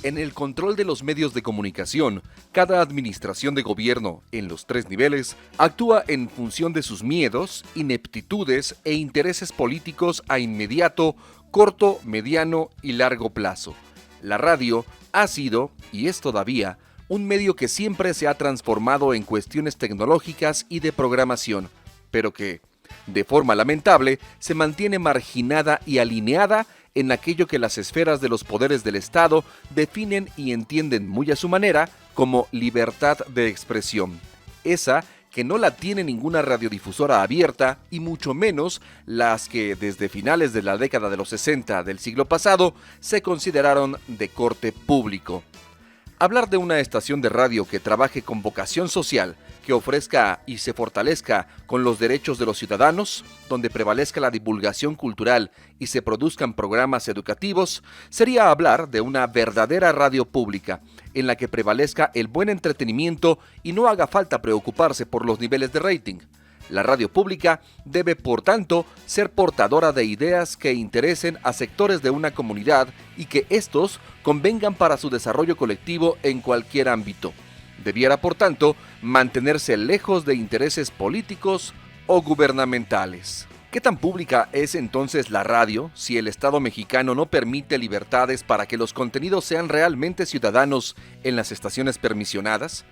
En el control de los medios de comunicación, cada administración de gobierno, en los 3 niveles, actúa en función de sus miedos, ineptitudes e intereses políticos a inmediato, corto, mediano y largo plazo. La radio ha sido, y es todavía, un medio que siempre se ha transformado en cuestiones tecnológicas y de programación, pero que, de forma lamentable, se mantiene marginada y alineada en aquello que las esferas de los poderes del Estado definen y entienden muy a su manera como libertad de expresión. Esa que no la tiene ninguna radiodifusora abierta y mucho menos las que desde finales de la década de los 60 del siglo pasado se consideraron de corte público. Hablar de una estación de radio que trabaje con vocación social, que ofrezca y se fortalezca con los derechos de los ciudadanos, donde prevalezca la divulgación cultural y se produzcan programas educativos, sería hablar de una verdadera radio pública, en la que prevalezca el buen entretenimiento y no haga falta preocuparse por los niveles de rating. La radio pública debe, por tanto, ser portadora de ideas que interesen a sectores de una comunidad y que éstos convengan para su desarrollo colectivo en cualquier ámbito. Debiera, por tanto, mantenerse lejos de intereses políticos o gubernamentales. ¿Qué tan pública es entonces la radio si el Estado mexicano no permite libertades para que los contenidos sean realmente ciudadanos en las estaciones permisionadas?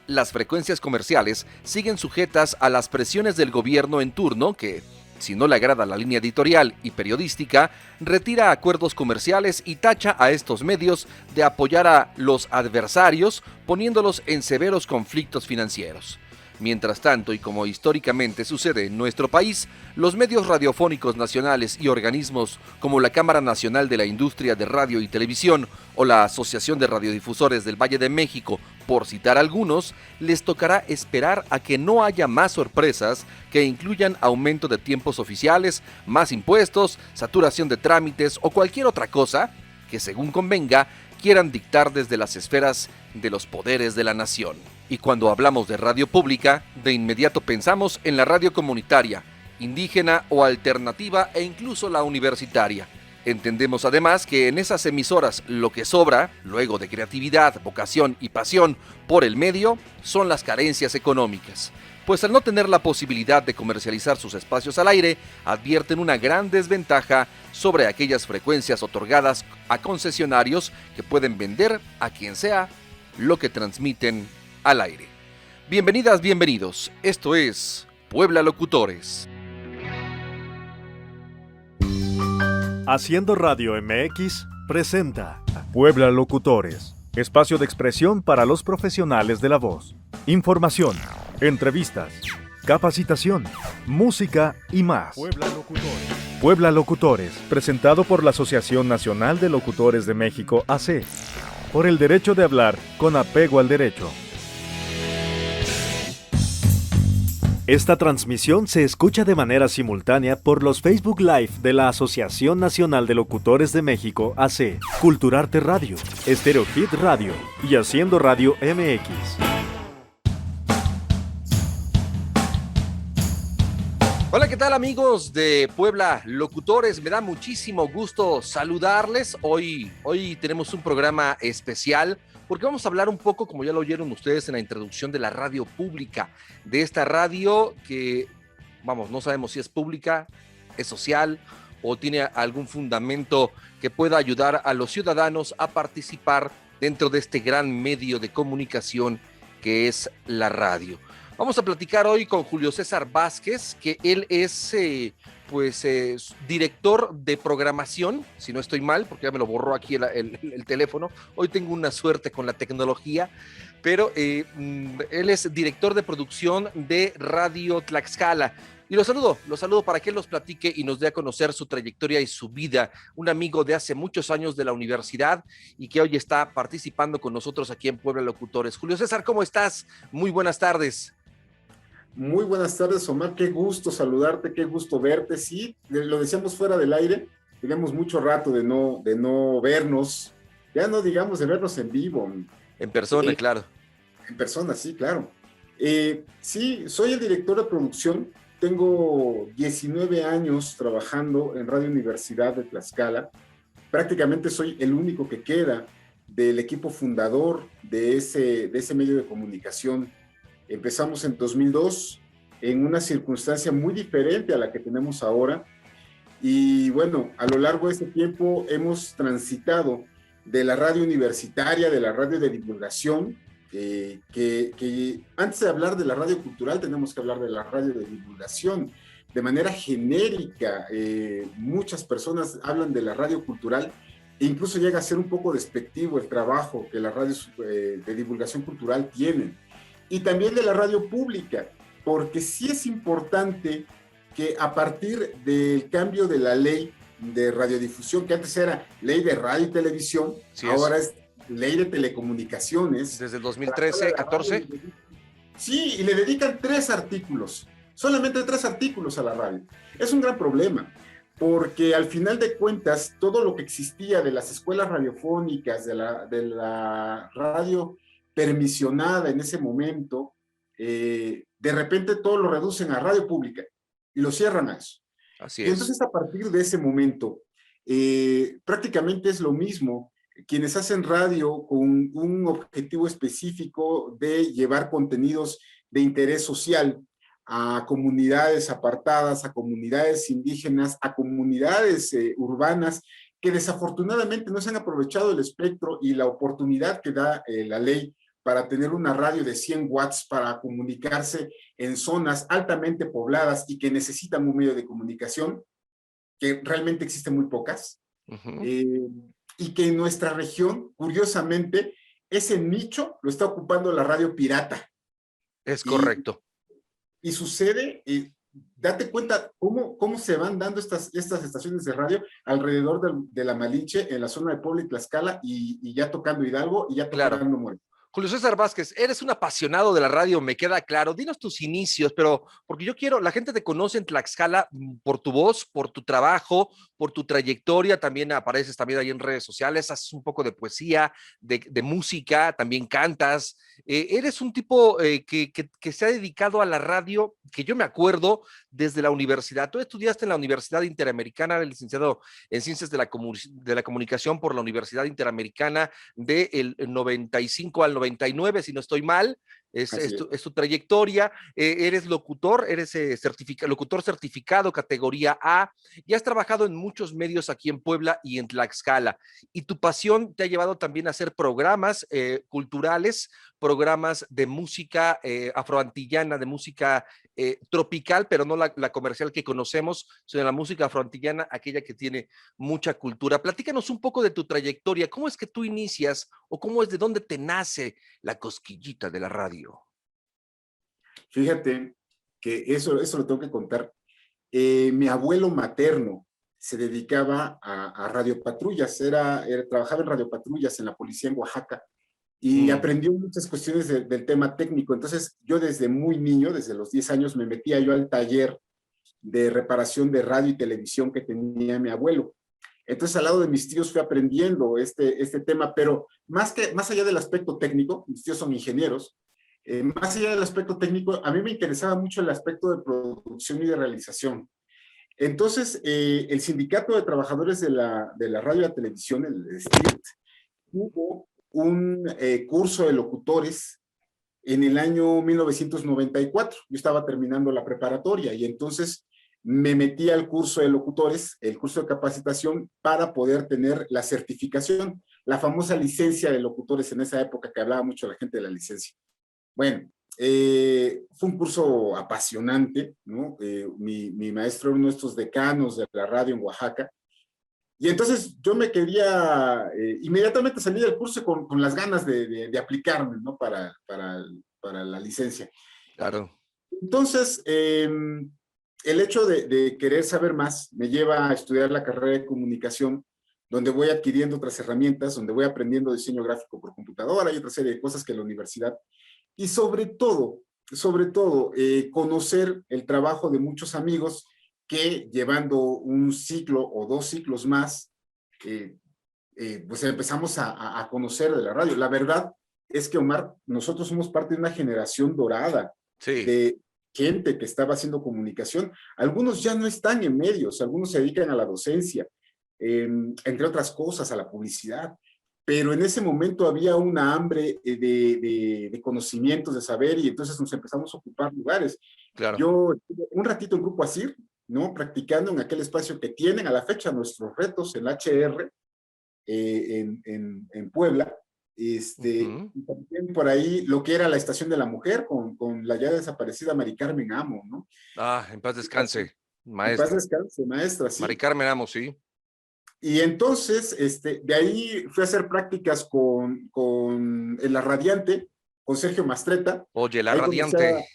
Las frecuencias comerciales siguen sujetas a las presiones del gobierno en turno que, si no le agrada la línea editorial y periodística, retira acuerdos comerciales y tacha a estos medios de apoyar a los adversarios, poniéndolos en severos conflictos financieros. Mientras tanto, y como históricamente sucede en nuestro país, los medios radiofónicos nacionales y organismos como la Cámara Nacional de la Industria de Radio y Televisión o la Asociación de Radiodifusores del Valle de México, por citar algunos, les tocará esperar a que no haya más sorpresas que incluyan aumento de tiempos oficiales, más impuestos, saturación de trámites o cualquier otra cosa que, según convenga, quieran dictar desde las esferas de los poderes de la nación. Y cuando hablamos de radio pública, de inmediato pensamos en la radio comunitaria, indígena o alternativa e incluso la universitaria. Entendemos además que en esas emisoras lo que sobra, luego de creatividad, vocación y pasión por el medio, son las carencias económicas. Pues al no tener la posibilidad de comercializar sus espacios al aire, advierten una gran desventaja sobre aquellas frecuencias otorgadas a concesionarios que pueden vender a quien sea lo que transmiten al aire. Bienvenidas, bienvenidos. Esto es Puebla Locutores. Haciendo Radio MX presenta Puebla Locutores, espacio de expresión para los profesionales de la voz. Información, entrevistas, capacitación, música y más. Puebla Locutores. Puebla Locutores, presentado por la Asociación Nacional de Locutores de México, AC, por el derecho de hablar con apego al derecho. Esta transmisión se escucha de manera simultánea por los Facebook Live de la Asociación Nacional de Locutores de México, AC, Culturarte Radio, Stereo Hit Radio y Haciendo Radio MX. Hola, ¿qué tal amigos de Puebla Locutores? Me da muchísimo gusto saludarles. Hoy tenemos un programa especial porque vamos a hablar un poco, como ya lo oyeron ustedes en la introducción, de la radio pública, de esta radio que, no sabemos si es pública, es social o tiene algún fundamento que pueda ayudar a los ciudadanos a participar dentro de este gran medio de comunicación que es la radio. Vamos a platicar hoy con Julio César Vázquez, que él es director de programación, si no estoy mal, porque ya me lo borró aquí el teléfono. Hoy tengo una suerte con la tecnología, pero él es director de producción de Radio Tlaxcala. Y lo saludo para que él nos platique y nos dé a conocer su trayectoria y su vida. Un amigo de hace muchos años de la universidad y que hoy está participando con nosotros aquí en Puebla Locutores. Julio César, ¿cómo estás? Muy buenas tardes. Muy buenas tardes, Omar, qué gusto saludarte, qué gusto verte. Sí, lo decíamos fuera del aire, tenemos mucho rato de no vernos, ya no digamos de vernos en vivo. En persona, claro. En persona, sí, claro. Sí, soy el director de producción, tengo 19 años trabajando en Radio Universidad de Tlaxcala, prácticamente soy el único que queda del equipo fundador de ese medio de comunicación. Empezamos en 2002 en una circunstancia muy diferente a la que tenemos ahora. Y bueno, a lo largo de ese tiempo hemos transitado de la radio universitaria, de la radio de divulgación, que antes de hablar de la radio cultural tenemos que hablar de la radio de divulgación. De manera genérica, muchas personas hablan de la radio cultural e incluso llega a ser un poco despectivo el trabajo que las radios de divulgación cultural tienen. Y también de la radio pública, porque sí es importante que a partir del cambio de la ley de radiodifusión, que antes era ley de radio y televisión, sí, ahora es ley de telecomunicaciones. Desde el 2013, 14. Sí, y le dedican 3 artículos, solamente 3 artículos a la radio. Es un gran problema, porque al final de cuentas, todo lo que existía de las escuelas radiofónicas, de la radio permisionada en ese momento, de repente todo lo reducen a radio pública y lo cierran a eso. Así es. Y entonces, a partir de ese momento, prácticamente es lo mismo. Quienes hacen radio con un objetivo específico de llevar contenidos de interés social a comunidades apartadas, a comunidades indígenas, a comunidades urbanas, que desafortunadamente no se han aprovechado el espectro y la oportunidad que da la ley para tener una radio de 100 watts para comunicarse en zonas altamente pobladas y que necesitan un medio de comunicación, que realmente existen muy pocas, y que en nuestra región, curiosamente, ese nicho lo está ocupando la radio pirata. Es correcto. Y sucede, date cuenta cómo se van dando estas estaciones de radio alrededor de la Malinche, en la zona de Puebla y Tlaxcala, y ya tocando Hidalgo y ya tocando Morelos. Julio César Vázquez, eres un apasionado de la radio, me queda claro. Dinos tus inicios, pero porque yo quiero, la gente te conoce en Tlaxcala por tu voz, por tu trabajo, por tu trayectoria, también apareces también ahí en redes sociales, haces un poco de poesía, de música, también cantas. Eres un tipo que se ha dedicado a la radio, que yo me acuerdo desde la universidad. Tú estudiaste en la Universidad Interamericana, eres licenciado en Ciencias de la Comunicación por la Universidad Interamericana del 95 al 99, si no estoy mal, es tu trayectoria. Eres locutor, eres locutor certificado categoría A, y has trabajado en muchos medios aquí en Puebla y en Tlaxcala, y tu pasión te ha llevado también a hacer programas culturales, programas de música afroantillana, de música tropical, pero no la comercial que conocemos, sino la música afroantillana, aquella que tiene mucha cultura. Platícanos un poco de tu trayectoria. ¿Cómo es que tú inicias o cómo es de dónde te nace la cosquillita de la radio? Fíjate que eso lo tengo que contar. Mi abuelo materno se dedicaba a radiopatrullas, trabajaba en radiopatrullas en la policía en Oaxaca, y aprendió muchas cuestiones del tema técnico. Entonces, yo desde muy niño, desde los 10 años, me metía yo al taller de reparación de radio y televisión que tenía mi abuelo. Entonces, al lado de mis tíos fui aprendiendo este tema, pero más allá del aspecto técnico, mis tíos son ingenieros, más allá del aspecto técnico, a mí me interesaba mucho el aspecto de producción y de realización. Entonces, el Sindicato de Trabajadores de la Radio y la Televisión, el STIRT, tuvo un curso de locutores en el año 1994. Yo estaba terminando la preparatoria y entonces me metí al curso de locutores, el curso de capacitación, para poder tener la certificación, la famosa licencia de locutores en esa época, que hablaba mucho la gente de la licencia. Bueno, fue un curso apasionante, ¿no? Mi maestro era uno de estos decanos de la radio en Oaxaca. Y entonces yo me quería, inmediatamente salí del curso con las ganas de aplicarme, ¿no? Para la licencia. Claro. Entonces, el hecho de querer saber más me lleva a estudiar la carrera de comunicación, donde voy adquiriendo otras herramientas, donde voy aprendiendo diseño gráfico por computadora y otra serie de cosas que en la universidad. Y sobre todo, conocer el trabajo de muchos amigos que, llevando un ciclo o 2 ciclos más, pues empezamos a conocer de la radio. La verdad es que, Omar, nosotros somos parte de una generación dorada, sí, de gente que estaba haciendo comunicación. Algunos ya no están en medios, algunos se dedican a la docencia, entre otras cosas, a la publicidad. pero en ese momento había una hambre de conocimientos, de saber, y entonces nos empezamos a ocupar lugares. Claro. Yo estuve un ratito en Grupo ASIR, ¿no? Practicando en aquel espacio que tienen a la fecha nuestros retos en HR, en Puebla. Y también por ahí lo que era la Estación de la Mujer con la ya desaparecida Mari Carmen Amo, ¿no? Ah, en paz descanse, En paz maestra. descanse, maestra, sí. Mari Carmen Amo, sí. Y entonces, de ahí fui a hacer prácticas en La Radiante, con Sergio Mastreta. Oye, La Ahí Radiante.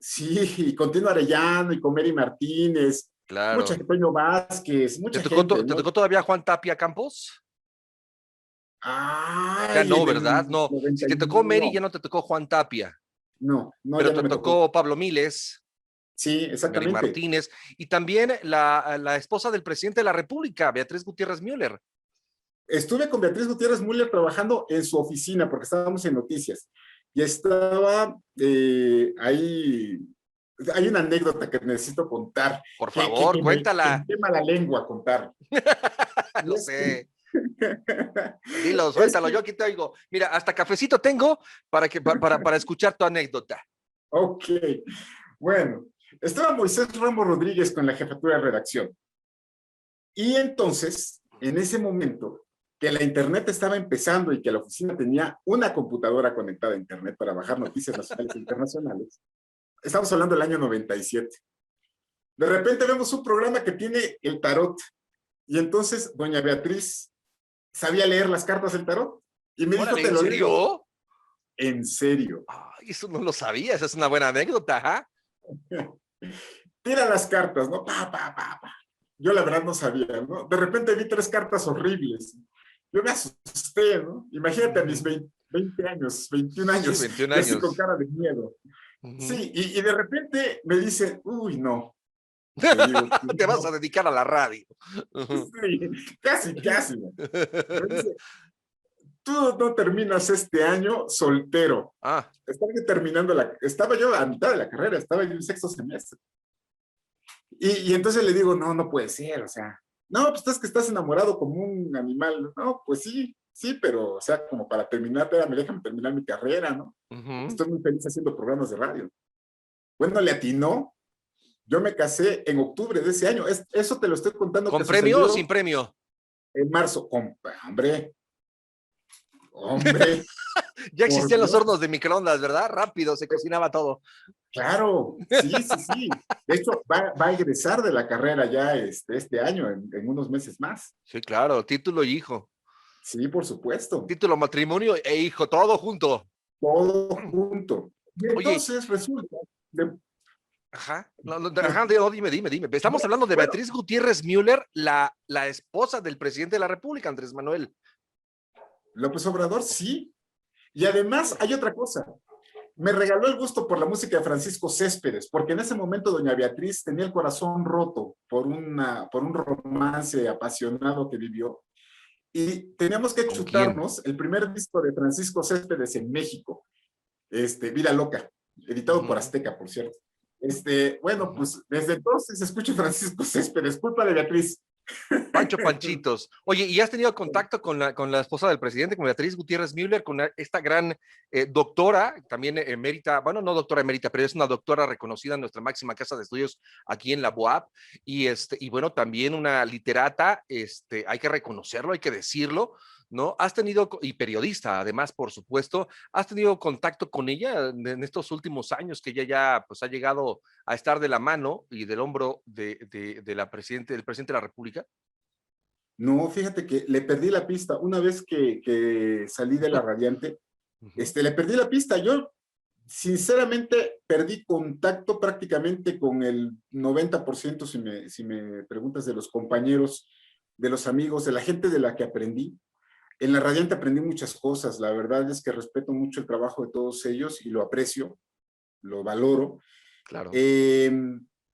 sí, y con Tino Arellano, y con Mary Martínez, mucha Claro. gente, Toño Vázquez, mucha gente, ¿Te ¿no? tocó todavía Juan Tapia Campos? Ya Ay, no, en ¿verdad? el No. Si te tocó Mary, ya no te tocó Juan Tapia. no, Pero ya no te me tocó. tocó Pablo Miles, Sí, Mary exactamente. Martínez, y también la esposa del presidente de la República, Beatriz Gutiérrez Müller. Estuve con Beatriz Gutiérrez Müller trabajando en su oficina, porque estábamos en noticias, y estaba ahí. Hay una anécdota que necesito contar, Por que, que, favor, que me, que me cuéntala. quema la lengua contar. Y Lo es que, sé. Dilo, es suéltalo, yo que, aquí te oigo. Mira, hasta cafecito tengo para escuchar tu anécdota. ok, bueno, estaba Moisés Ramos Rodríguez con la jefatura de redacción. Y entonces, en ese momento, que la internet estaba empezando y que la oficina tenía una computadora conectada a internet para bajar noticias nacionales e internacionales, estamos hablando del año 97. De repente vemos un programa que tiene el tarot, y entonces doña Beatriz sabía leer las cartas del tarot, y me dijo, Órale, te ¿en lo leo. serio? En serio. Ay, eso no lo sabía, esa es una buena anécdota, ¿ah? Tira las cartas, ¿no? Pa. Yo la verdad no sabía, ¿no? De repente vi 3 cartas horribles. Yo me asusté, ¿no? Imagínate a mis 20 años, 21 Sí, años, 21 y así con años. cara de miedo. Ujú. Sí, y de repente me dice, uy, no. Le digo, Te vas a no. dedicar a la radio. Ujú. Sí, casi. Me dice, tú no terminas este año soltero. Ah, Estaba yo a mitad de la carrera, estaba yo en sexto semestre. Y entonces le digo, no puede ser, o sea, no, pues es que estás enamorado como un animal. No, pues sí, pero, o sea, como para terminar, espérame, déjame terminar mi carrera, ¿no? ujú. Estoy muy feliz haciendo programas de radio. Bueno, le atinó. Yo me casé en octubre de ese año. Eso te lo estoy contando ¿Con que premio o sucedió sin premio? en marzo. Hombre, Ya por existían los Dios. hornos de microondas, ¿verdad? Rápido, se cocinaba todo. Claro, sí. De hecho, va a egresar de la carrera ya este año, en unos meses más. Sí, claro, título y hijo. Sí, por supuesto. Título, matrimonio e hijo, todo junto. Todo junto. Y Oye, entonces resulta, de, ajá, ajá, dime. Estamos hablando de bueno, Beatriz Gutiérrez Müller, la esposa del presidente de la República, Andrés Manuel. López Obrador, sí. Y además hay otra cosa. Me regaló el gusto por la música de Francisco Céspedes, porque en ese momento doña Beatriz tenía el corazón roto por un romance apasionado que vivió. Y teníamos que ¿Con quién? chutarnos el primer disco de Francisco Céspedes en México, Vida Loca, editado por Ujú, Azteca, por cierto. Bueno, ujú. pues desde entonces escucho Francisco Céspedes, culpa de Beatriz. Pancho Panchitos. Oye, ¿y has tenido contacto con la esposa del presidente, con Beatriz Gutiérrez Müller, con esta gran doctora, también emérita, bueno, no doctora emérita, pero es una doctora reconocida en nuestra máxima casa de estudios aquí en la UAP, y bueno, también una literata, hay que reconocerlo, hay que decirlo, ¿no? Has tenido, y periodista además, por supuesto, has tenido contacto con ella en estos últimos años que ella ya pues ha llegado a estar de la mano y del hombro del presidente de la República. No, fíjate que le perdí la pista. Una vez que salí de la radiante, Ujú. le perdí la pista. Yo, sinceramente, perdí contacto prácticamente con el 90%, si me preguntas, de los compañeros, de los amigos, de la gente de la que aprendí. En la radiante aprendí muchas cosas. La verdad es que respeto mucho el trabajo de todos ellos y lo aprecio, lo valoro. Claro. Eh,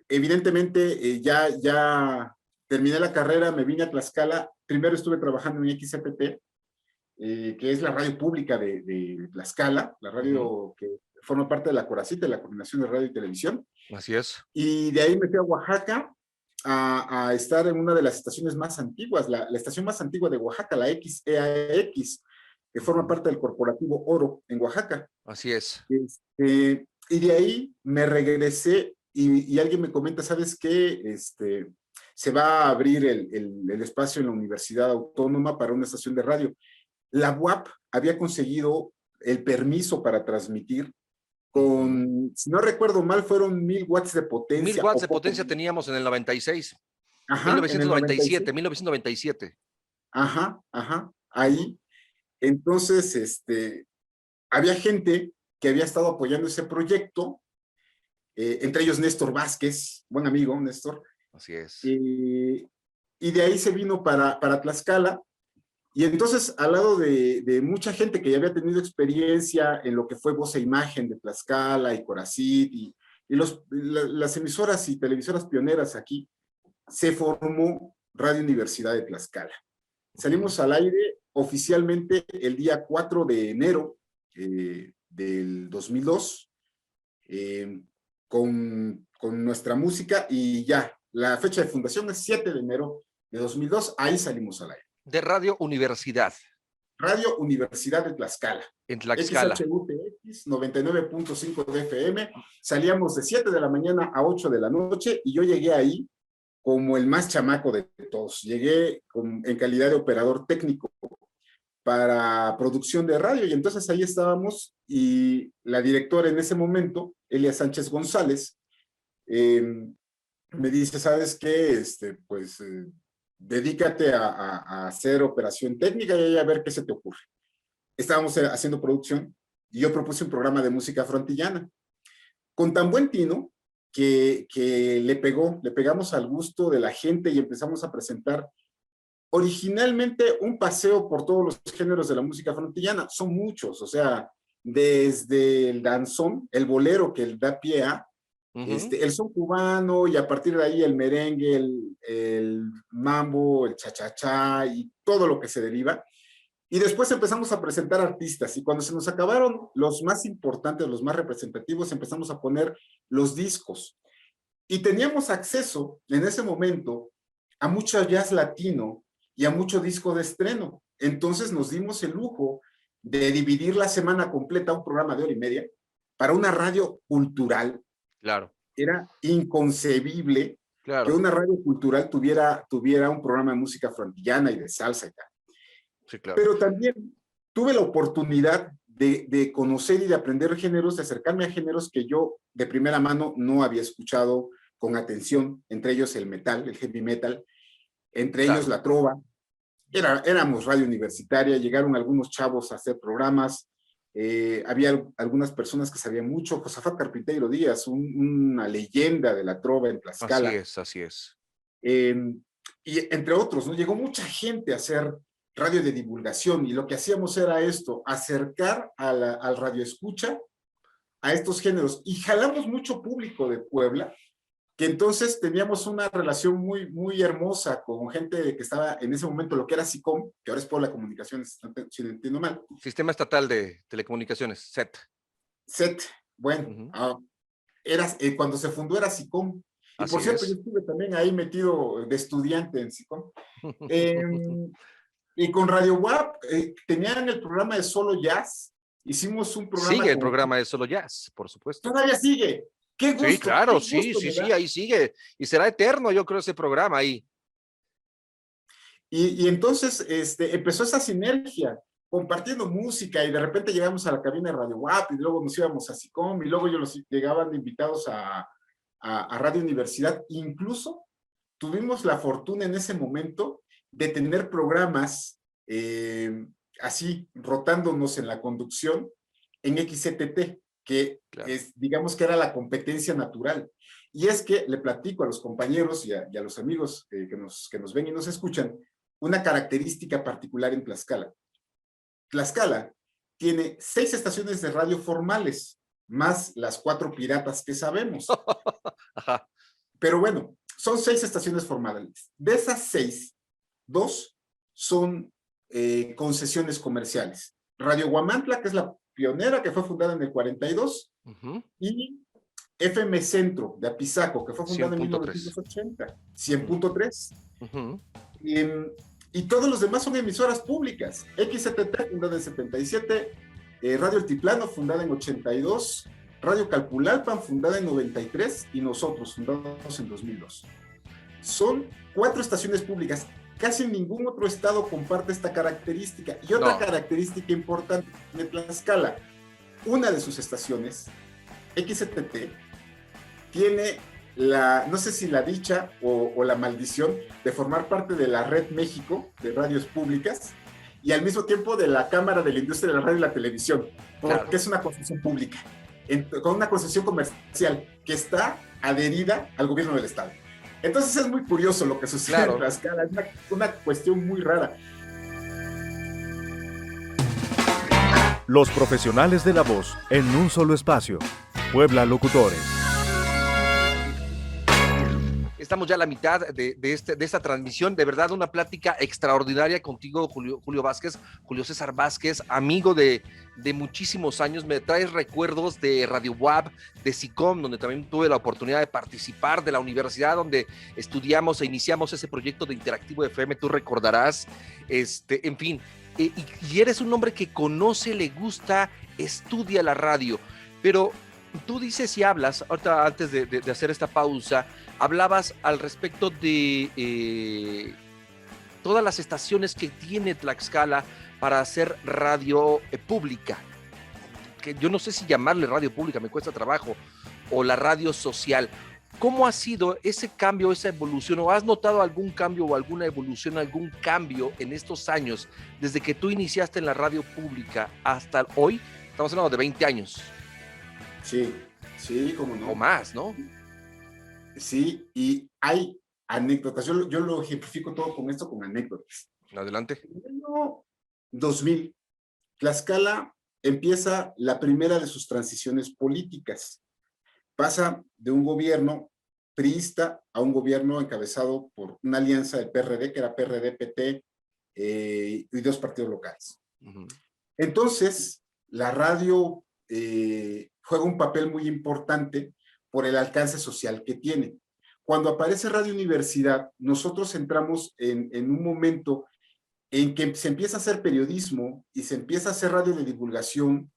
Evidentemente, ya terminé la carrera, me vine a Tlaxcala. Primero estuve trabajando en XCPT, que es la radio pública de Tlaxcala, la Ujú. radio que forma parte de la Coracita, de la Coordinación de Radio y Televisión. Así es. Y de ahí me fui a Oaxaca a estar en una de las estaciones más antiguas, la estación más antigua de Oaxaca, la XEAX, que forma parte del corporativo Oro en Oaxaca. Así es. Y de ahí me regresé y alguien me comenta, ¿sabes qué? Se va a abrir el espacio en la Universidad Autónoma para una estación de radio. La UAP había conseguido el permiso para transmitir con, si no recuerdo mal, fueron 1000 watts de 1000 potencia. watts de potencia teníamos en el 96. Ajá, 1997, en el 1997. Ajá, ahí. Entonces, había gente que había estado apoyando ese proyecto, entre ellos Néstor Vázquez, buen amigo Néstor. Así es. Y de ahí se vino para Tlaxcala. Y entonces, al lado de mucha gente que ya había tenido experiencia en lo que fue Voz e Imagen de Tlaxcala y Coracit y las emisoras y televisoras pioneras aquí, se formó Radio Universidad de Tlaxcala. Salimos al aire oficialmente el día 4 de enero del 2002 con nuestra música y ya, la fecha de fundación es 7 de enero de 2002, ahí salimos al aire. De Radio Universidad. Radio Universidad de Tlaxcala. En Tlaxcala. XHUTX 99.5 de FM. Salíamos de 7 de la mañana a 8 de la noche y yo llegué ahí como el más chamaco de todos. Llegué en calidad de operador técnico para producción de radio y entonces ahí estábamos y la directora en ese momento, Elia Sánchez González, me dice, ¿sabes qué? Dedícate a hacer operación técnica y a ver qué se te ocurre. Estábamos haciendo producción y yo propuse un programa de música frontillana con tan buen tino que le pegamos al gusto de la gente y empezamos a presentar originalmente un paseo por todos los géneros de la música frontillana. Son muchos, o sea, desde el danzón, el bolero que da pie a, el son cubano y a partir de ahí el merengue, el mambo, el cha-cha-cha y todo lo que se deriva. Y después empezamos a presentar artistas y cuando se nos acabaron los más importantes, los más representativos, empezamos a poner los discos. Y teníamos acceso en ese momento a mucho jazz latino y a mucho disco de estreno. Entonces nos dimos el lujo de dividir la semana completa, un programa de 1:30, para una radio cultural. Claro. Era inconcebible que una radio cultural tuviera un programa de música frontillana y de salsa y tal. Sí, claro. Pero también tuve la oportunidad de conocer y de aprender géneros, de acercarme a géneros que yo de primera mano no había escuchado con atención, entre ellos el metal, el heavy metal, entre ellos la trova. Éramos radio universitaria, llegaron algunos chavos a hacer programas, había algunas personas que sabían mucho, Josafat Carpinteiro Díaz, una leyenda de la trova en Tlaxcala. Así es. Y entre otros, ¿no? Llegó mucha gente a hacer radio de divulgación y lo que hacíamos era esto, acercar al radioescucha a estos géneros y jalamos mucho público de Puebla, que entonces teníamos una relación muy, muy hermosa con gente que estaba en ese momento lo que era SICOM, que ahora es Puebla Comunicaciones, si no entiendo mal. Sistema Estatal de Telecomunicaciones, SET, bueno, cuando se fundó era SICOM. Y por cierto, yo estuve también ahí metido de estudiante en SICOM. Y con Radio WAP tenían el programa de Solo Jazz. Hicimos un programa. Sigue el programa de Solo Jazz, por supuesto. Todavía sigue. ¡Qué gusto! Sí, claro, sí, ahí sigue. Y será eterno, yo creo, ese programa ahí. Y entonces empezó esa sinergia, compartiendo música, y de repente llegamos a la cabina de Radio WAP, y luego nos íbamos a SICOM, y luego llegaban invitados a Radio Universidad. Incluso tuvimos la fortuna en ese momento de tener programas así, rotándonos en la conducción en XCTT, que digamos que era la competencia natural. Y es que le platico a los compañeros y a los amigos que nos ven y nos escuchan una característica particular en Tlaxcala. Tlaxcala tiene 6 estaciones de radio formales, más las 4 piratas que sabemos. Pero bueno, son 6 estaciones formales. De esas 6, 2 son concesiones comerciales. Radio Huamantla, que es la pionera, que fue fundada en el 42, y FM Centro de Apizaco, que fue fundada en 100.3. 1980, 100.3. Ujú. Y todos los demás son emisoras públicas. XTT, fundada en 77, Radio Altiplano, fundada en 82, Radio Calpulalpan, fundada en 93, y nosotros, fundados en 2002. Son 4 estaciones públicas. Casi ningún otro estado comparte esta característica. Y otra característica importante de Tlaxcala, una de sus estaciones, XTT, tiene no sé si la dicha o la maldición de formar parte de la Red México de radios públicas y al mismo tiempo de la Cámara de la Industria de la Radio y la Televisión, porque es una concesión pública, con una concesión comercial que está adherida al gobierno del estado. Entonces es muy curioso lo que sucede en Tlaxcala, es una cuestión muy rara. Los profesionales de la voz en un solo espacio. Puebla Locutores. Estamos ya a la mitad de esta transmisión. De verdad, una plática extraordinaria contigo, Julio César Vázquez, amigo de muchísimos años. Me traes recuerdos de Radio WAP, de SICOM, donde también tuve la oportunidad de participar, de la universidad donde estudiamos e iniciamos ese proyecto de Interactivo FM, tú recordarás. En fin, y eres un hombre que conoce, le gusta, estudia la radio, pero tú dices y hablas, ahorita antes de hacer esta pausa, hablabas al respecto de todas las estaciones que tiene Tlaxcala para hacer radio pública, que yo no sé si llamarle radio pública, me cuesta trabajo, o la radio social. ¿Cómo ha sido ese cambio, esa evolución? ¿O has notado algún cambio o alguna evolución, algún cambio en estos años, desde que tú iniciaste en la radio pública hasta hoy? Estamos hablando de 20 años. Sí, como no. O más, ¿no? Sí, y hay anécdotas. Yo lo ejemplifico todo con esto, con anécdotas. Adelante. En el año 2000, Tlaxcala empieza la primera de sus transiciones políticas. Pasa de un gobierno priista a un gobierno encabezado por una alianza de PRD, que era PRD, PT y 2 partidos locales. Uh-huh. Entonces, la radio juega un papel muy importante por el alcance social que tiene. Cuando aparece Radio Universidad, nosotros entramos en un momento en que se empieza a hacer periodismo y se empieza a hacer radio de divulgación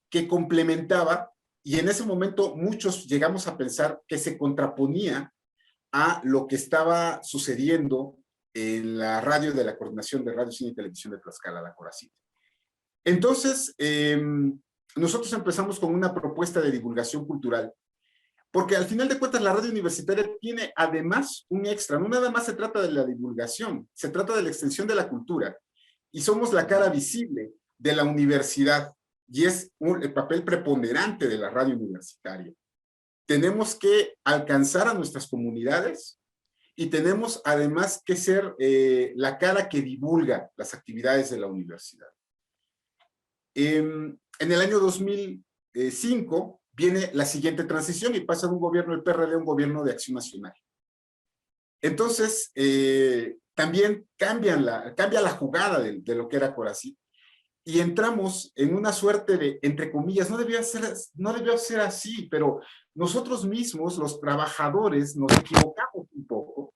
que complementaba, y en ese momento muchos llegamos a pensar que se contraponía a lo que estaba sucediendo en la radio de la Coordinación de Radio, Cine y Televisión de Tlaxcala, la CORACIT. Entonces, nosotros empezamos con una propuesta de divulgación cultural, porque al final de cuentas la radio universitaria tiene además un extra. No nada más se trata de la divulgación, se trata de la extensión de la cultura, y somos la cara visible de la universidad, y es el papel preponderante de la radio universitaria. Tenemos que alcanzar a nuestras comunidades y tenemos además que ser la cara que divulga las actividades de la universidad. En el año 2005 viene la siguiente transición y pasa de un gobierno del PRD a un gobierno de Acción Nacional. Entonces, también cambia la jugada de lo que era CORACIT, y entramos en una suerte de, entre comillas, no debió ser así, pero nosotros mismos, los trabajadores, nos equivocamos un poco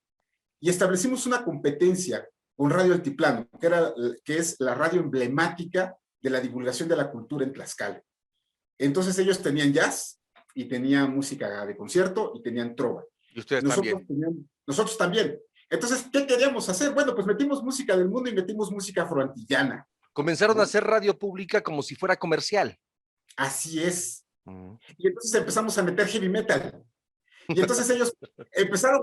y establecimos una competencia con Radio Altiplano, que es la radio emblemática de la divulgación de la cultura en Tlaxcala. Entonces ellos tenían jazz y tenían música de concierto y tenían trova. Y ustedes también. Nosotros también. Entonces, ¿qué queríamos hacer? Bueno, pues metimos música del mundo y metimos música afroantillana. Comenzaron a hacer radio pública como si fuera comercial. Así es. Y entonces empezamos a meter heavy metal. Y entonces ellos empezaron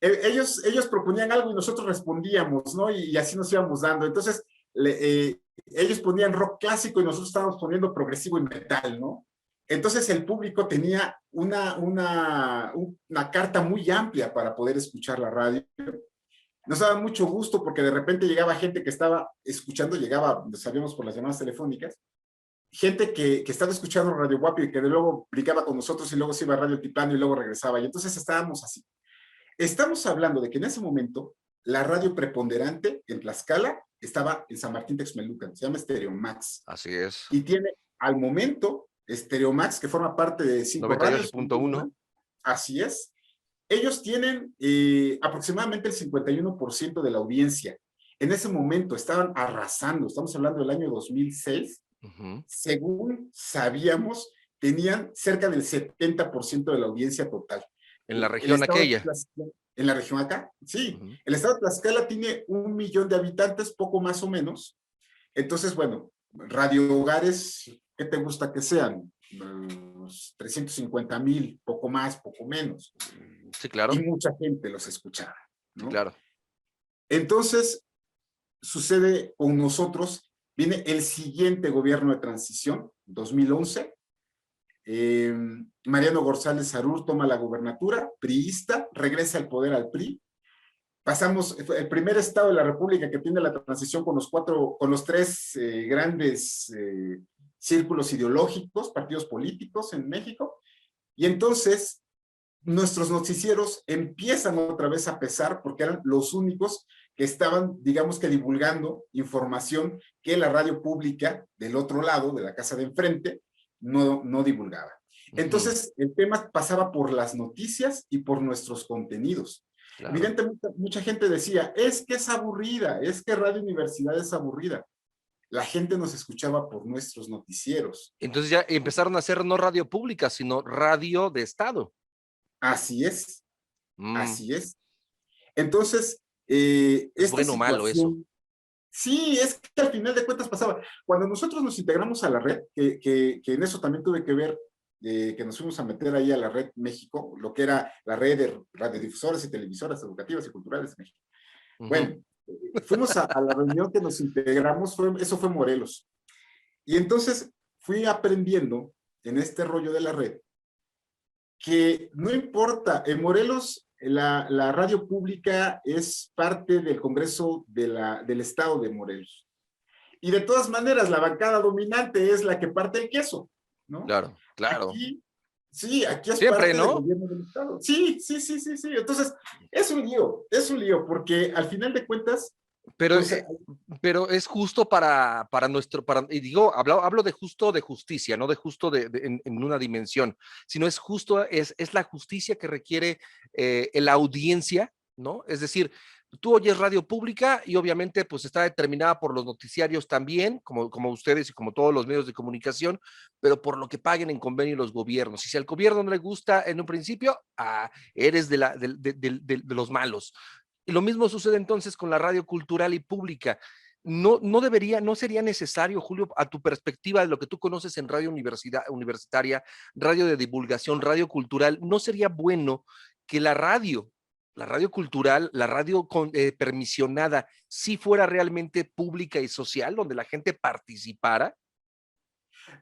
ellos proponían algo y nosotros respondíamos, ¿no? Y así nos íbamos dando. Entonces, ellos ponían rock clásico y nosotros estábamos poniendo progresivo y metal, ¿no? Entonces el público tenía una carta muy amplia para poder escuchar la radio. Nos daba mucho gusto porque de repente llegaba gente que estaba escuchando, sabíamos por las llamadas telefónicas, gente que estaba escuchando Radio Guapi y que de luego brincaba con nosotros y luego se iba a Radio Altiplano y luego regresaba. Y entonces estábamos así. Estamos hablando de que en ese momento la radio preponderante en Tlaxcala estaba en San Martín Texmelucan, se llama Stereo Max. Así es. Y tiene al momento Estereomax, que forma parte de 5 radios. 98.1. Así es. Ellos tienen aproximadamente el 51% de la audiencia. En ese momento estaban arrasando, estamos hablando del año 2006. Según sabíamos, tenían cerca del 70% de la audiencia total. En la región aquella. En la región acá, sí. El estado de Tlaxcala tiene 1 millón de habitantes, poco más o menos. Entonces, bueno, radio hogares, ¿qué te gusta que sean? 350,000, poco más, poco menos. Sí, claro. Y mucha gente los escuchaba, ¿no? Sí, claro. Entonces, sucede con nosotros, viene el siguiente gobierno de transición, 2011. Mariano González Harur toma la gubernatura, priista, regresa al poder al PRI. Pasamos, el primer estado de la República que tiene la transición con los tres grandes círculos ideológicos, partidos políticos en México, y entonces nuestros noticieros empiezan otra vez a pesar porque eran los únicos que estaban, digamos que divulgando información que la radio pública del otro lado, de la casa de enfrente, no divulgaba. Entonces, el tema pasaba por las noticias y por nuestros contenidos. Claro. Evidentemente, mucha gente decía, es que es aburrida, es que Radio Universidad es aburrida. La gente nos escuchaba por nuestros noticieros. Entonces ya empezaron a hacer no radio pública, sino radio de Estado. Así es, así es. Entonces, ¿es bueno o malo eso? Sí, es que al final de cuentas pasaba. Cuando nosotros nos integramos a la red, que en eso también tuve que ver, que nos fuimos a meter ahí a la red México, lo que era la red de radiodifusoras y televisoras educativas y culturales de México. Bueno, fuimos a la reunión que nos integramos, eso fue Morelos. Y entonces fui aprendiendo en este rollo de la red que no importa, en Morelos la radio pública es parte del Congreso del Estado de Morelos. Y de todas maneras, la bancada dominante es la que parte el queso, ¿no? Claro, claro. Aquí es siempre, parte ¿no? del gobierno del Estado. Sí. Entonces, es un lío, porque al final de cuentas, pero es justo para y digo, hablo de justo de justicia, no de justo en una dimensión, sino es justo, es la justicia que requiere la audiencia, ¿no? Es decir, tú oyes radio pública y obviamente pues está determinada por los noticiarios también, como ustedes y como todos los medios de comunicación, pero por lo que paguen en convenio los gobiernos. Y si al gobierno no le gusta en un principio, eres de los malos. Y lo mismo sucede entonces con la radio cultural y pública. No sería necesario, Julio, a tu perspectiva de lo que tú conoces en radio universitaria, radio de divulgación, radio cultural, ¿no sería bueno que la radio cultural, la radio permisionada, sí fuera realmente pública y social, donde la gente participara?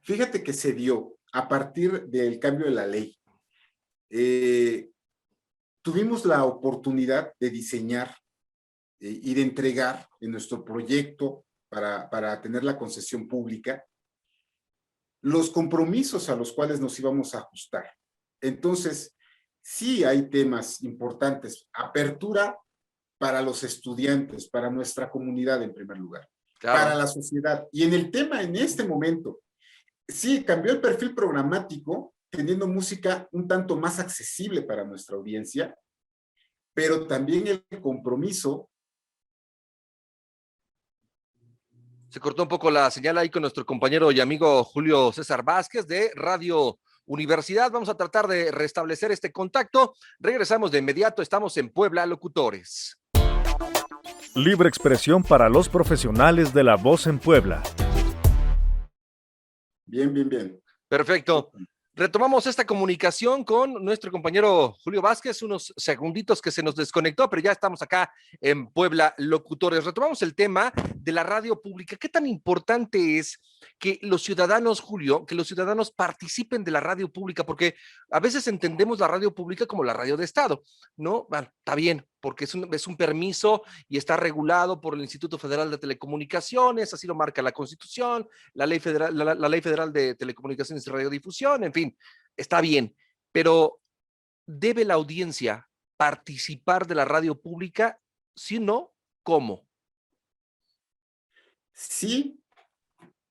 Fíjate que se dio a partir del cambio de la ley. Tuvimos la oportunidad de diseñar y de entregar en nuestro proyecto para tener la concesión pública los compromisos a los cuales nos íbamos a ajustar. Entonces, sí hay temas importantes. Apertura para los estudiantes, para nuestra comunidad en primer lugar, claro, para la sociedad. Y en el tema, en este momento, sí, cambió el perfil programático, teniendo música un tanto más accesible para nuestra audiencia, pero también el compromiso. Se cortó un poco la señal ahí con nuestro compañero y amigo Julio César Vázquez de Radio Universidad. Vamos a tratar de restablecer este contacto. Regresamos de inmediato, estamos en Puebla Locutores. Libre expresión para los profesionales de la voz en Puebla. Bien. Perfecto. Retomamos esta comunicación con nuestro compañero Julio Vázquez, unos segunditos que se nos desconectó, pero ya estamos acá en Puebla Locutores. Retomamos el tema de la radio pública. ¿Qué tan importante es que los ciudadanos, Julio, que los ciudadanos participen de la radio pública? Porque a veces entendemos la radio pública como la radio de Estado, ¿no? Bueno, está bien, porque es un permiso y está regulado por el Instituto Federal de Telecomunicaciones, así lo marca la Constitución, la Ley Federal de Telecomunicaciones y Radiodifusión, en fin, está bien, pero ¿debe la audiencia participar de la radio pública? Si no, ¿cómo? Sí,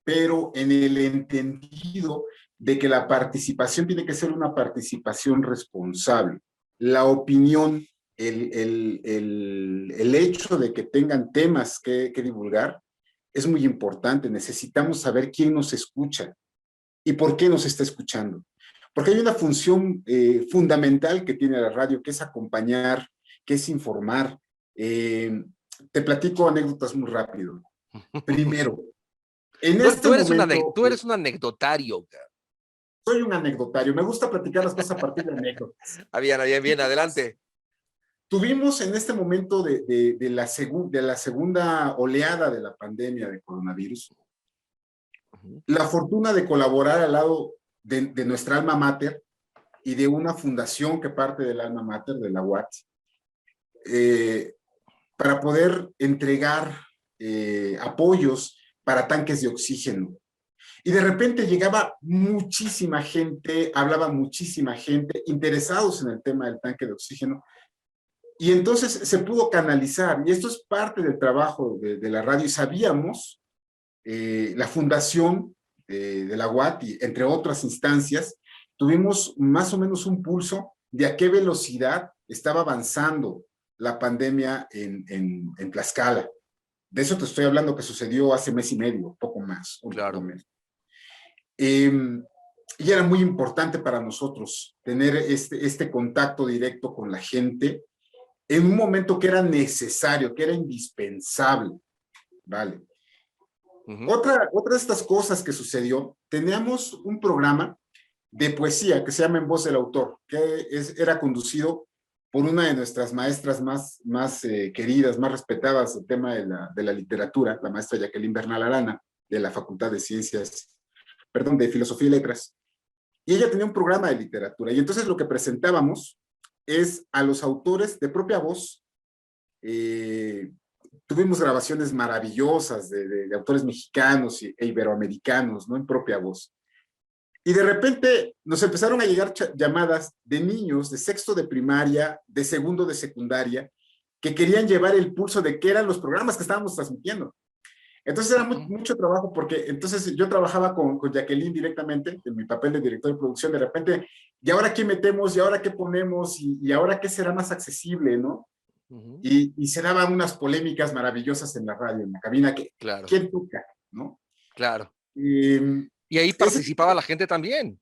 pero en el entendido de que la participación tiene que ser una participación responsable. La opinión, el hecho de que tengan temas que divulgar es muy importante. Necesitamos saber quién nos escucha y por qué nos está escuchando. Porque hay una función fundamental que tiene la radio, que es acompañar, que es informar. Te platico anécdotas muy rápido. Primero, en este momento... Tú eres un anecdotario. Soy un anecdotario, me gusta platicar las cosas a partir de anécdotas. Bien, adelante. Tuvimos en este momento de la segunda oleada de la pandemia de coronavirus, la fortuna de colaborar al lado de nuestra alma mater y de una fundación que parte del alma mater, de la UAT, para poder entregar apoyos para tanques de oxígeno. Y de repente llegaba muchísima gente, hablaba muchísima gente, interesados en el tema del tanque de oxígeno, y entonces se pudo canalizar, y esto es parte del trabajo de la radio, y sabíamos, la fundación de la UAT, y entre otras instancias, tuvimos más o menos un pulso de a qué velocidad estaba avanzando la pandemia en Tlaxcala. De eso te estoy hablando que sucedió hace mes y medio, poco más. Claro. Y era muy importante para nosotros tener este contacto directo con la gente en un momento que era necesario, que era indispensable, ¿vale? Otra de estas cosas que sucedió, teníamos un programa de poesía que se llama En Voz del Autor, que era conducido por una de nuestras maestras más queridas, más respetadas del tema de la literatura, la maestra Jacqueline Bernal Arana, de la Facultad de de Filosofía y Letras. Y ella tenía un programa de literatura, y entonces lo que presentábamos es a los autores de propia voz. Tuvimos grabaciones maravillosas de autores mexicanos e iberoamericanos, ¿no? En propia voz. Y de repente nos empezaron a llegar llamadas de niños de sexto de primaria, de segundo de secundaria, que querían llevar el pulso de qué eran los programas que estábamos transmitiendo. Entonces era mucho trabajo, porque entonces yo trabajaba con Jacqueline directamente, en mi papel de director de producción. De repente, ¿y ahora qué metemos? ¿Y ahora qué ponemos? ¿Y ahora qué será más accesible, no? Y se daban unas polémicas maravillosas en la radio, en la cabina, que claro. ¿Quién toca? ¿No? Claro. Y ahí participaba la gente también.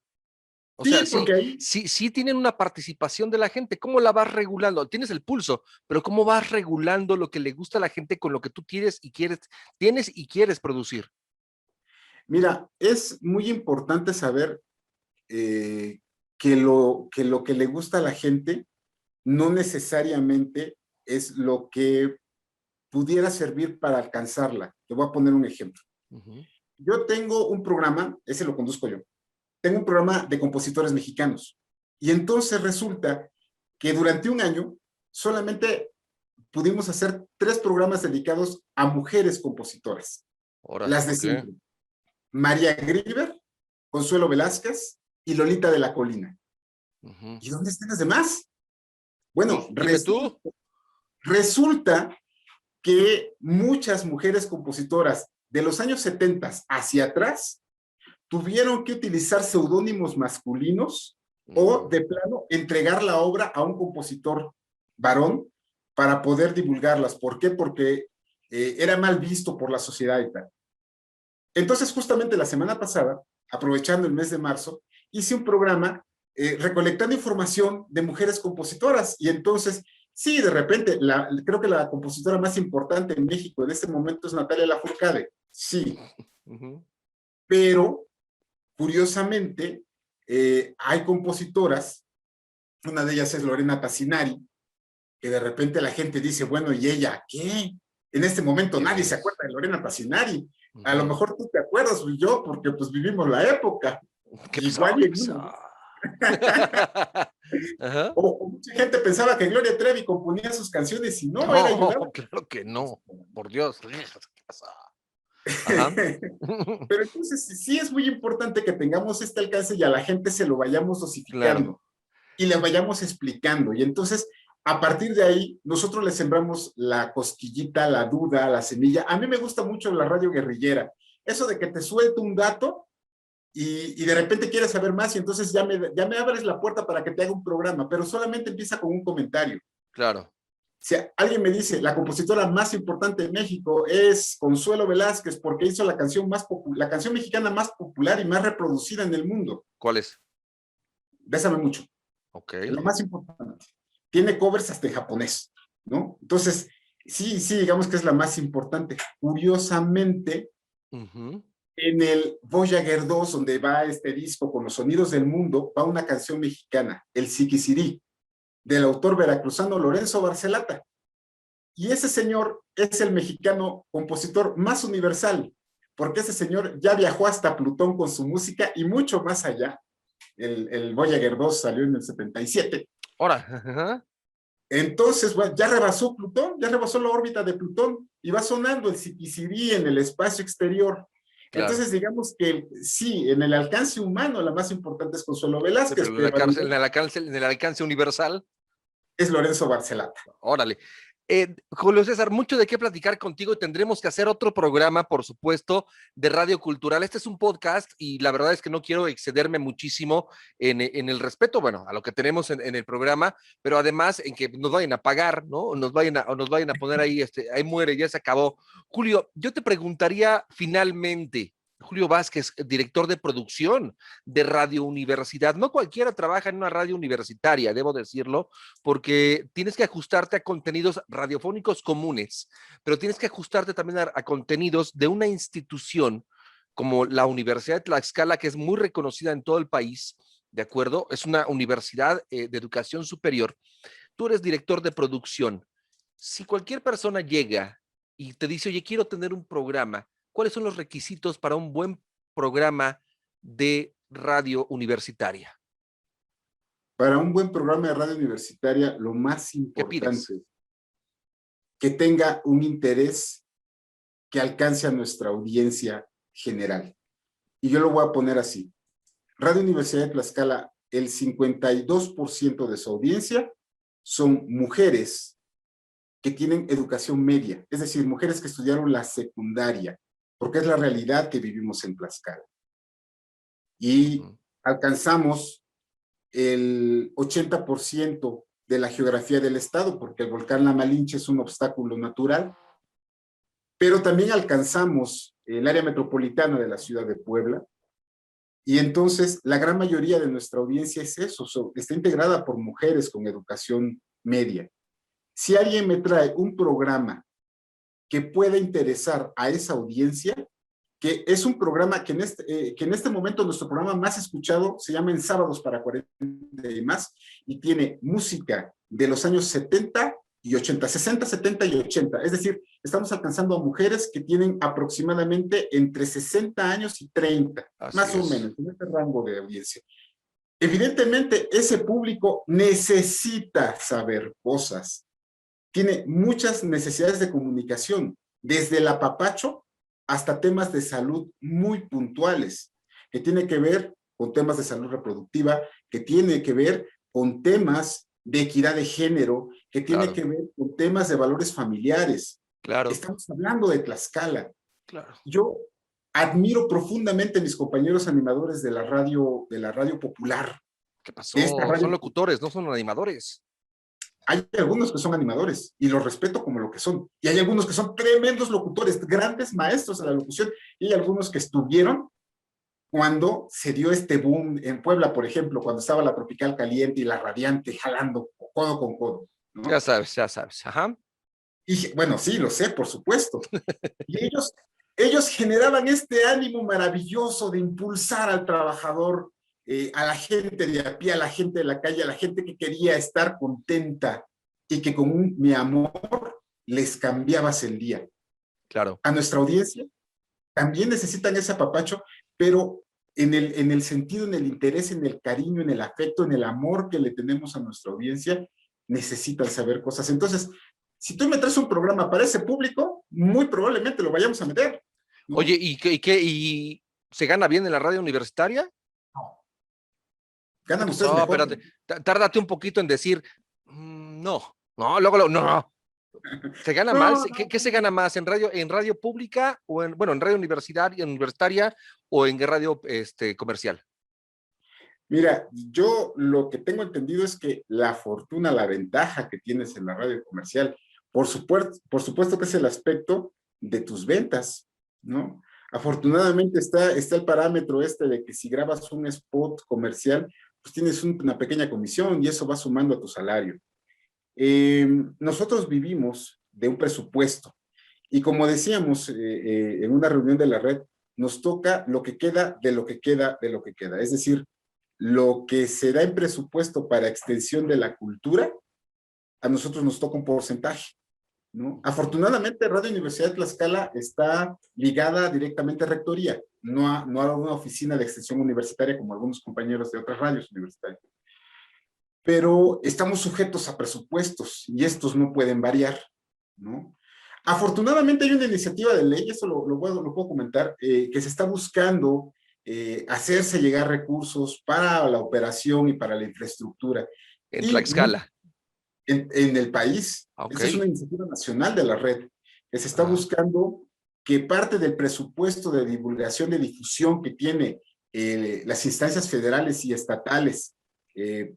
O sí, sea, porque ahí... sí tienen una participación de la gente. ¿Cómo la vas regulando? Tienes el pulso, pero ¿cómo vas regulando lo que le gusta a la gente con lo que tú tienes y quieres producir? Mira, es muy importante saber que lo que le gusta a la gente no necesariamente es lo que pudiera servir para alcanzarla. Te voy a poner un ejemplo. Yo tengo un programa, ese lo conduzco yo. Tengo un programa de compositores mexicanos. Y entonces resulta que durante un año solamente pudimos hacer 3 programas dedicados a mujeres compositoras. Las de siempre. María Grieber, Consuelo Velázquez y Lolita de la Colina. ¿Y dónde están las demás? Bueno, resulta que muchas mujeres compositoras de los años 70 hacia atrás tuvieron que utilizar seudónimos masculinos o, de plano, entregar la obra a un compositor varón para poder divulgarlas. ¿Por qué? Porque era mal visto por la sociedad y tal. Entonces, justamente la semana pasada, aprovechando el mes de marzo, hice un programa recolectando información de mujeres compositoras. Y entonces, sí, de repente, creo que la compositora más importante en México en este momento es Natalia Lafourcade. Sí. Pero, curiosamente, hay compositoras, una de ellas es Lorena Tassinari, que de repente la gente dice, bueno, ¿y ella qué? En este momento nadie se acuerda de Lorena Tassinari. A lo mejor tú te acuerdas, pues yo, porque pues vivimos la época. Igual o mucha gente pensaba que Gloria Trevi componía sus canciones y no, era ayudar. Claro que no, por Dios. Pero entonces sí es muy importante que tengamos este alcance y a la gente se lo vayamos dosificando, y le vayamos explicando. Y entonces, a partir de ahí, nosotros le sembramos la cosquillita, la duda, la semilla. A mí me gusta mucho la radio guerrillera. Eso de que te suelto un dato y de repente quieres saber más y entonces ya me abres la puerta para que te haga un programa, pero solamente empieza con un comentario. Claro. Si alguien me dice, la compositora más importante de México es Consuelo Velázquez porque hizo la canción la canción mexicana más popular y más reproducida en el mundo. ¿Cuál es? Bésame mucho. Ok. La más importante. Tiene covers hasta en japonés, ¿no? Entonces, sí, digamos que es la más importante. Curiosamente, en el Voyager 2, donde va este disco con los sonidos del mundo, va una canción mexicana, el Siquisirí, del autor veracruzano Lorenzo Barcelata. Y ese señor es el mexicano compositor más universal, porque ese señor ya viajó hasta Plutón con su música y mucho más allá. El Voyager 2 salió en el 77. Ahora. Entonces, bueno, ya rebasó Plutón, ya rebasó la órbita de Plutón y va sonando el Siquisirí en el espacio exterior. Claro. Entonces, digamos que sí, en el alcance humano la más importante es Consuelo Velázquez. Sí, pero en el alcance universal es Lorenzo Barcelata. Órale. Julio César, mucho de qué platicar contigo y tendremos que hacer otro programa, por supuesto, de Radio Cultural. Este es un podcast y la verdad es que no quiero excederme muchísimo en el respeto, bueno, a lo que tenemos en el programa, pero además en que nos vayan a pagar, ¿no? O nos vayan a poner ahí, ahí muere, ya se acabó. Julio, yo te preguntaría finalmente, Julio Vázquez, director de producción de Radio Universidad. No cualquiera trabaja en una radio universitaria, debo decirlo, porque tienes que ajustarte a contenidos radiofónicos comunes, pero tienes que ajustarte también a contenidos de una institución como la Universidad de Tlaxcala, que es muy reconocida en todo el país, ¿de acuerdo? Es una universidad de educación superior. Tú eres director de producción. Si cualquier persona llega y te dice, oye, quiero tener un programa, ¿cuáles son los requisitos para un buen programa de radio universitaria? Para un buen programa de radio universitaria, lo más importante, que tenga un interés que alcance a nuestra audiencia general. Y yo lo voy a poner así. Radio Universidad de Tlaxcala, el 52% de su audiencia son mujeres que tienen educación media, es decir, mujeres que estudiaron la secundaria, porque es la realidad que vivimos en Tlaxcala. Y alcanzamos el 80% de la geografía del estado, porque el volcán La Malinche es un obstáculo natural, pero también alcanzamos el área metropolitana de la ciudad de Puebla, y entonces la gran mayoría de nuestra audiencia es eso, está integrada por mujeres con educación media. Si alguien me trae un programa que pueda interesar a esa audiencia, que es un programa que en este momento nuestro programa más escuchado se llama En Sábados para 40 y más, y tiene música de los años 70 y 80, 60, 70 y 80, es decir, estamos alcanzando a mujeres que tienen aproximadamente entre 60 años y 30, más o menos, en este rango de audiencia. Evidentemente, ese público necesita saber cosas, tiene muchas necesidades de comunicación, desde el apapacho hasta temas de salud muy puntuales, que tiene que ver con temas de salud reproductiva, que tiene que ver con temas de equidad de género, que tiene que ver con temas de valores familiares. Estamos hablando de Tlaxcala. Yo admiro profundamente a mis compañeros animadores de la radio popular. ¿Qué pasó? Son locutores, no son animadores. Hay algunos que son animadores y los respeto como lo que son. Y hay algunos que son tremendos locutores, grandes maestros de la locución. Y hay algunos que estuvieron cuando se dio este boom en Puebla, por ejemplo, cuando estaba la Tropical Caliente y la Radiante jalando codo con codo, ¿no? Ya sabes. Ajá. Y bueno, sí, lo sé, por supuesto. Y ellos generaban este ánimo maravilloso de impulsar al trabajador, a la gente de a pie, a la gente de la calle, a la gente que quería estar contenta y que con mi amor les cambiabas el día. Claro. A nuestra audiencia también necesitan ese apapacho, pero en el sentido, en el interés, en el cariño, en el afecto, en el amor que le tenemos a nuestra audiencia, necesitan saber cosas. Entonces, si tú me traes un programa para ese público, muy probablemente lo vayamos a meter, ¿no? Oye, ¿y se gana bien en la radio universitaria? No. Ganan ustedes mejor. Espérate, tárdate un poquito en decir, no, luego, no. ¿Se gana No, más? ¿Qué se gana más? En radio pública o en radio universitaria o en radio comercial? mira, yo lo que tengo entendido es que la fortuna, la ventaja que tienes en la radio comercial, por supuesto que es el aspecto de tus ventas, ¿no? Afortunadamente está el parámetro de que si grabas un spot comercial, pues tienes una pequeña comisión y eso va sumando a tu salario. Nosotros vivimos de un presupuesto y como decíamos en una reunión de la red, nos toca lo que queda de lo que queda de lo que queda. Es decir, lo que se da en presupuesto para extensión de la cultura, a nosotros nos toca un porcentaje, ¿no? Afortunadamente, Radio Universidad de Tlaxcala está ligada directamente a Rectoría, no a una oficina de extensión universitaria como algunos compañeros de otras radios universitarias. Pero estamos sujetos a presupuestos y estos no pueden variar, ¿no? Afortunadamente hay una iniciativa de ley, eso lo puedo comentar, que se está buscando hacerse llegar recursos para la operación y para la infraestructura. En Y Tlaxcala. en el país. Ok. Esta es una iniciativa nacional de la red, que se está Ajá. buscando que parte del presupuesto de divulgación, de difusión que tiene las instancias federales y estatales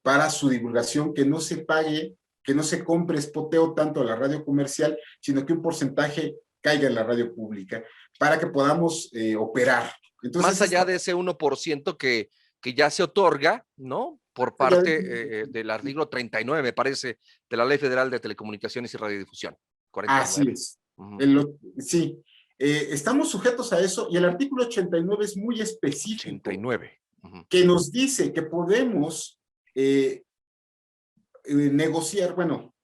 para su divulgación, que no se pague, que no se compre espoteo tanto a la radio comercial, sino que un porcentaje caiga en la radio pública, para que podamos operar. Entonces, más allá de ese 1% que ya se otorga, ¿no? Por parte del artículo 39, me parece, de la Ley Federal de Telecomunicaciones y Radiodifusión. 49. Así es. Sí, estamos sujetos a eso y el artículo 89 es muy específico. 89. Que nos dice que podemos negociar, bueno,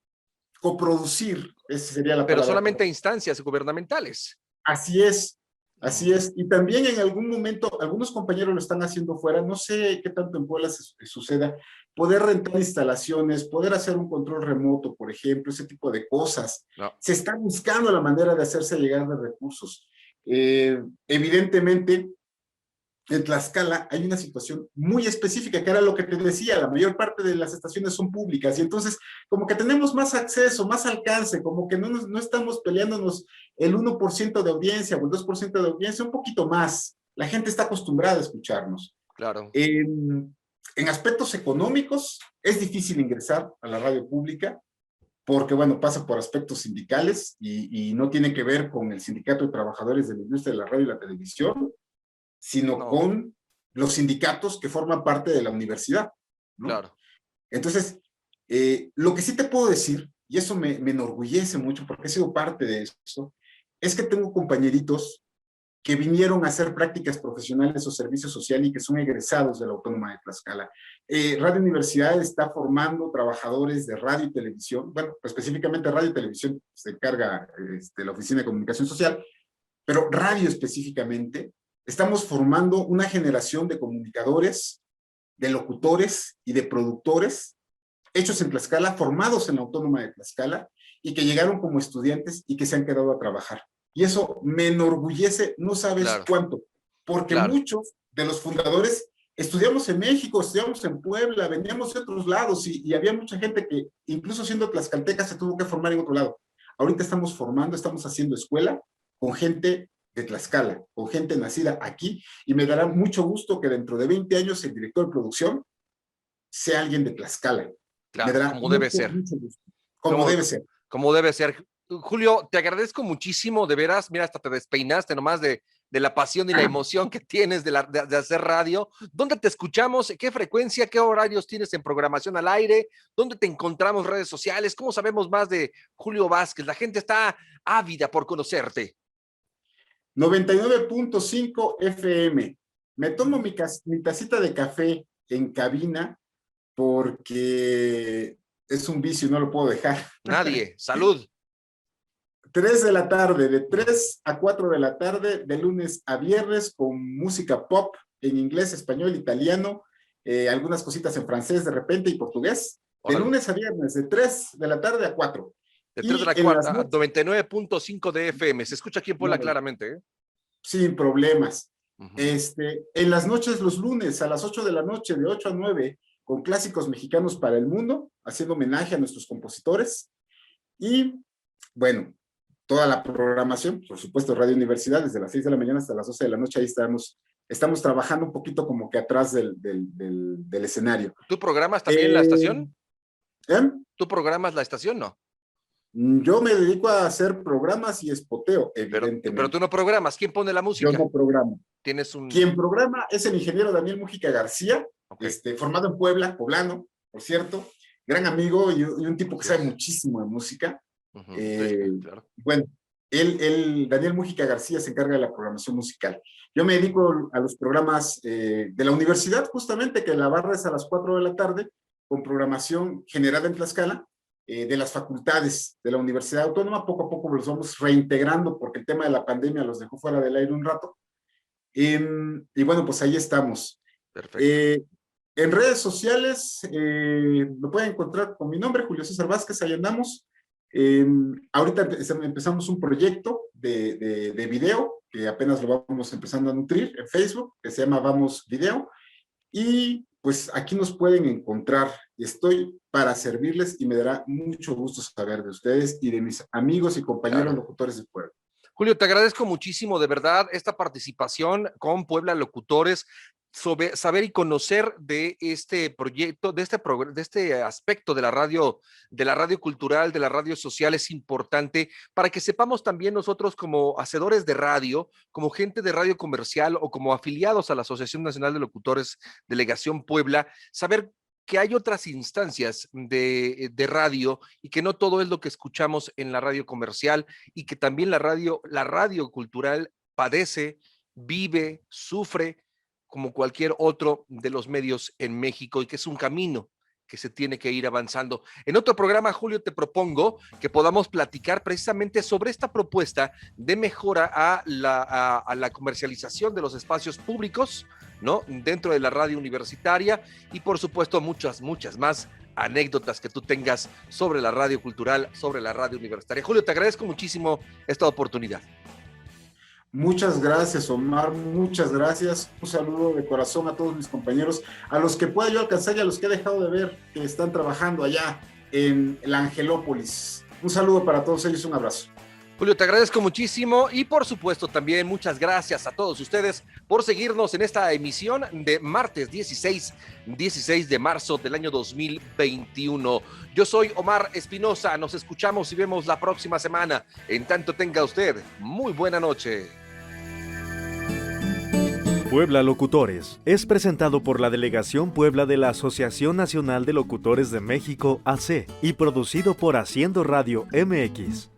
coproducir, esa sería la Pero palabra. solamente a instancias gubernamentales. Así es. Así es, y también en algún momento, algunos compañeros lo están haciendo fuera, no sé qué tanto en Puebla suceda, poder rentar instalaciones, poder hacer un control remoto, por ejemplo, ese tipo de cosas. No. Se está buscando la manera de hacerse llegar de recursos. Evidentemente, en Tlaxcala hay una situación muy específica, que era lo que te decía, la mayor parte de las estaciones son públicas, y entonces como que tenemos más acceso, más alcance, como que no estamos peleándonos el 1% de audiencia o el 2% de audiencia, un poquito más. La gente está acostumbrada a escucharnos. Claro. En aspectos económicos, es difícil ingresar a la radio pública, porque, bueno, pasa por aspectos sindicales y no tiene que ver con el Sindicato de Trabajadores de la Industria de la Radio y la Televisión, sino con los sindicatos que forman parte de la universidad, ¿no? Claro. Entonces, lo que sí te puedo decir, y eso me enorgullece mucho porque he sido parte de eso, es que tengo compañeritos que vinieron a hacer prácticas profesionales o servicio social y que son egresados de la Autónoma de Tlaxcala. Radio Universidad está formando trabajadores de radio y televisión, bueno, específicamente radio y televisión se encarga la Oficina de Comunicación Social, pero radio específicamente. Estamos formando una generación de comunicadores, de locutores y de productores hechos en Tlaxcala, formados en la Autónoma de Tlaxcala y que llegaron como estudiantes y que se han quedado a trabajar. Y eso me enorgullece, no sabes cuánto, porque muchos de los fundadores estudiamos en México, estudiamos en Puebla, veníamos de otros lados y había mucha gente que incluso siendo tlaxcalteca se tuvo que formar en otro lado. Ahorita estamos formando, estamos haciendo escuela con gente de Tlaxcala, con gente nacida aquí, y me dará mucho gusto que dentro de 20 años el director de producción sea alguien de Tlaxcala. Claro, me dará como debe ser. Mucho gusto. Como debe ser. Como debe ser. Julio, te agradezco muchísimo, de veras, mira, hasta te despeinaste nomás de la pasión y la emoción que tienes de hacer radio. ¿Dónde te escuchamos? ¿Qué frecuencia? ¿Qué horarios tienes en programación al aire? ¿Dónde te encontramos redes sociales? ¿Cómo sabemos más de Julio Vázquez? La gente está ávida por conocerte. 99.5 FM. Me tomo mi tacita de café en cabina porque es un vicio y no lo puedo dejar. Nadie. Salud. 3 de la tarde, de 3 a 4 de la tarde, de lunes a viernes, con música pop en inglés, español, italiano, algunas cositas en francés de repente y portugués. De lunes a viernes, de 3 de la tarde a 4. De 3 de la 4 a 99.5 de FM. Se escucha aquí en Puebla claramente, ¿eh? Sin problemas. En las noches, los lunes, a las 8 de la noche, de 8 a 9, con clásicos mexicanos para el mundo, haciendo homenaje a nuestros compositores. Y bueno, toda la programación, por supuesto, Radio Universidad, desde las 6 de la mañana hasta las 12 de la noche, ahí estamos trabajando un poquito como que atrás del escenario. ¿Tú programas también la estación? ¿Eh? ¿Tú programas la estación, no? Yo me dedico a hacer programas y espoteo, evidentemente. Pero tú no programas. ¿Quién pone la música? Yo no programo. Quien programa es el ingeniero Daniel Mújica García, okay, formado en Puebla, poblano, por cierto, gran amigo y un tipo que sabe muchísimo de música. Sí, claro. Bueno, Daniel Mújica García se encarga de la programación musical. Yo me dedico a los programas de la universidad, justamente, que la barra es a las 4 de la tarde, con programación generada en Tlaxcala, de las facultades de la Universidad Autónoma. Poco a poco los vamos reintegrando porque el tema de la pandemia los dejó fuera del aire un rato. Y bueno, pues ahí estamos. Perfecto. En redes sociales me pueden encontrar con mi nombre, Julio César Vázquez, ahí andamos. Ahorita empezamos un proyecto de video que apenas lo vamos empezando a nutrir en Facebook, que se llama Vamos Video. Y pues aquí nos pueden encontrar. Estoy para servirles y me dará mucho gusto saber de ustedes y de mis amigos y compañeros locutores de Puebla. Julio, te agradezco muchísimo, de verdad, esta participación con Puebla Locutores, sobre saber y conocer de este proyecto, de este aspecto de la radio cultural, de la radio social, es importante para que sepamos también nosotros como hacedores de radio, como gente de radio comercial o como afiliados a la Asociación Nacional de Locutores Delegación Puebla, saber que hay otras instancias de radio y que no todo es lo que escuchamos en la radio comercial y que también la radio cultural padece, vive, sufre como cualquier otro de los medios en México y que es un camino que se tiene que ir avanzando. En otro programa, Julio, te propongo que podamos platicar precisamente sobre esta propuesta de mejora a la comercialización de los espacios públicos, ¿no?, dentro de la radio universitaria y, por supuesto, muchas más anécdotas que tú tengas sobre la radio cultural, sobre la radio universitaria. Julio, te agradezco muchísimo esta oportunidad. Muchas gracias, Omar, muchas gracias. Un saludo de corazón a todos mis compañeros, a los que pueda yo alcanzar y a los que he dejado de ver, que están trabajando allá en la Angelópolis. Un saludo para todos ellos, un abrazo. Julio, te agradezco muchísimo y por supuesto también muchas gracias a todos ustedes por seguirnos en esta emisión de martes 16 de marzo del año 2021. Yo soy Omar Espinosa, nos escuchamos y vemos la próxima semana. En tanto tenga usted muy buena noche. Puebla Locutores es presentado por la Delegación Puebla de la Asociación Nacional de Locutores de México, AC, y producido por Haciendo Radio MX.